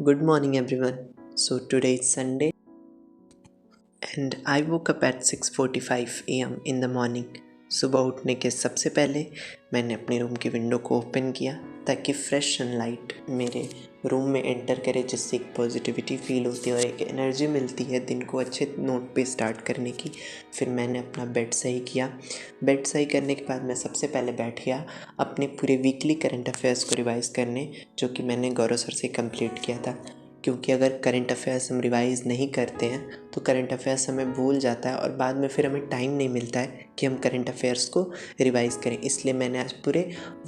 Good morning everyone. So today is Sunday and I woke up at 6:45 a.m. in the morning. सुबह उठने के सबसे पहले मैंने अपने रूम की विंडो को ओपन किया ताकि फ्रेश सनलाइट मेरे रूम में एंटर करे, जिससे एक पॉजिटिविटी फील होती है और एक एनर्जी मिलती है दिन को अच्छे नोट पे स्टार्ट करने की। फिर मैंने अपना बेड सही किया। बेड सही करने के बाद मैं सबसे पहले बैठ गया अपने पूरे वीकली करंट अफेयर्स को रिवाइज़ करने, जो कि मैंने गौरव सर से कंप्लीट किया था। क्योंकि अगर करंट अफेयर्स हम रिवाइज़ नहीं करते हैं तो करंट अफेयर्स हमें भूल जाता है और बाद में फिर हमें टाइम नहीं मिलता है कि हम करंट अफेयर्स को रिवाइज़ करें। इसलिए मैंने आज पूरे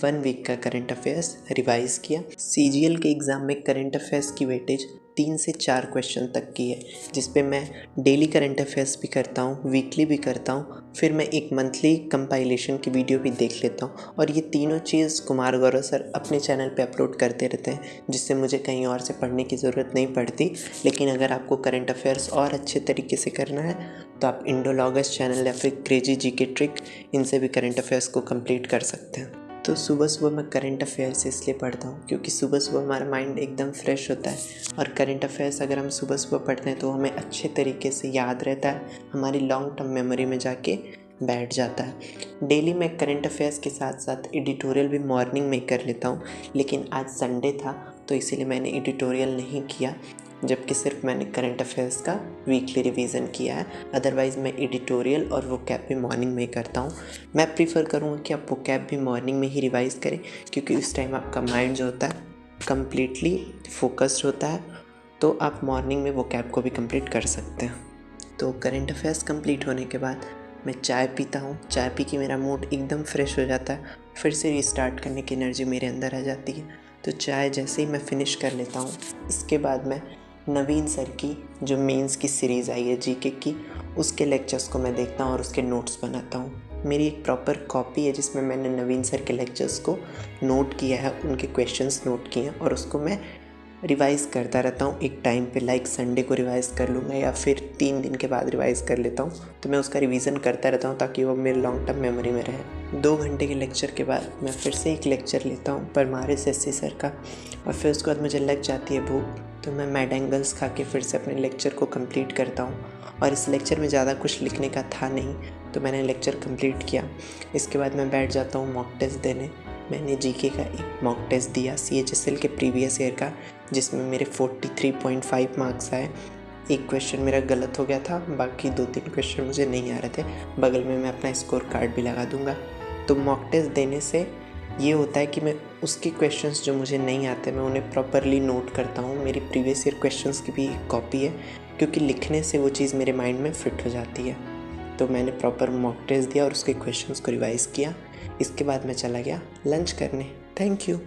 1 वीक का करंट अफेयर्स रिवाइज़ किया। सीजीएल के एग्ज़ाम में करंट अफेयर्स की वेटेज 3 से 4 क्वेश्चन तक की है, जिस पे मैं डेली करंट अफेयर्स भी करता हूँ, वीकली भी करता हूँ, फिर मैं एक मंथली कंपाइलेशन की वीडियो भी देख लेता हूँ। और ये तीनों चीज़ कुमार गौरव सर अपने चैनल पे अपलोड करते रहते हैं, जिससे मुझे कहीं और से पढ़ने की ज़रूरत नहीं पड़ती। लेकिन अगर आपको करंट अफेयर्स और अच्छे तरीके से करना है तो आप इंडोलॉगस चैनल या फिर क्रेजी जीके ट्रिक, इनसे भी करंट अफेयर्स को कंप्लीट कर सकते हैं। तो सुबह सुबह मैं करंट अफेयर्स इसलिए पढ़ता हूँ क्योंकि सुबह सुबह हमारा माइंड एकदम फ्रेश होता है और करंट अफेयर्स अगर हम सुबह सुबह पढ़ते हैं तो हमें अच्छे तरीके से याद रहता है, हमारी लॉन्ग टर्म मेमोरी में जाके बैठ जाता है। डेली मैं करंट अफेयर्स के साथ साथ एडिटोरियल भी मॉर्निंग में कर लेता हूँ, लेकिन आज संडे था तो इसीलिए मैंने एडिटोरियल नहीं किया, जबकि सिर्फ मैंने करंट अफेयर्स का वीकली रिवीजन किया है। अदरवाइज़ मैं एडिटोरियल और वोकैब भी मॉर्निंग में ही करता हूँ। मैं प्रीफर करूँगा कि आप वोकैब भी मॉर्निंग में ही रिवाइज़ करें, क्योंकि उस टाइम आपका माइंड जो होता है कम्प्लीटली फोकस्ड होता है, तो आप मॉर्निंग में वोकैब को भी कंप्लीट कर सकते हैं। तो करंट अफेयर्स कंप्लीट होने के बाद मैं चाय पीता हूँ। चाय पी के मेरा मूड एकदम फ्रेश हो जाता है, फिर से रिस्टार्ट करने की एनर्जी मेरे अंदर आ जाती है। तो चाय जैसे ही मैं फ़िनिश कर लेता हूँ, इसके बाद मैं नवीन सर की जो मेंस की सीरीज़ आई है जीके की, उसके लेक्चर्स को मैं देखता हूँ और उसके नोट्स बनाता हूँ। मेरी एक प्रॉपर कॉपी है जिसमें मैंने नवीन सर के लेक्चर्स को नोट किया है, उनके क्वेश्चंस नोट किए हैं और उसको मैं रिवाइज़ करता रहता हूँ एक टाइम पे। लाइक संडे को रिवाइज़ कर लूँगा या फिर 3 दिन के बाद रिवाइज़ कर लेता हूँ, तो मैं उसका रिवीजन करता रहता हूँ ताकि वो मेरे लॉन्ग टर्म मेमोरी में रहे। 2 घंटे के लेक्चर के बाद मैं फिर से एक लेक्चर लेता हूँ परमारिस एससी सर का, और फिर उसके बाद मुझे लग जाती है भूख, तो मैं मैड एंगल्स खा के फिर से अपने लेक्चर को कंप्लीट करता हूँ। और इस लेक्चर में ज़्यादा कुछ लिखने का था नहीं, तो मैंने लेक्चर कंप्लीट किया। इसके बाद मैं बैठ जाता हूँ मॉक टेस्ट देने। मैंने जीके का एक मॉक टेस्ट दिया CHSL के प्रीवियस ईयर का, जिसमें मेरे 43.5 मार्क्स आए। एक क्वेश्चन मेरा गलत हो गया था, बाकी 2-3 क्वेश्चन मुझे नहीं आ रहे थे। बगल में मैं अपना स्कोर कार्ड भी लगा दूंगा। तो मॉक टेस्ट देने से ये होता है कि मैं उसके क्वेश्चंस जो मुझे नहीं आते मैं उन्हें प्रॉपरली नोट करता हूँ। मेरी प्रीवियस ईयर क्वेश्चंस की भी एक कॉपी है, क्योंकि लिखने से वो चीज़ मेरे माइंड में फिट हो जाती है। तो मैंने प्रॉपर मॉक टेस्ट दिया और उसके क्वेश्चंस को रिवाइज़ किया। इसके बाद मैं चला गया लंच करने। Thank you.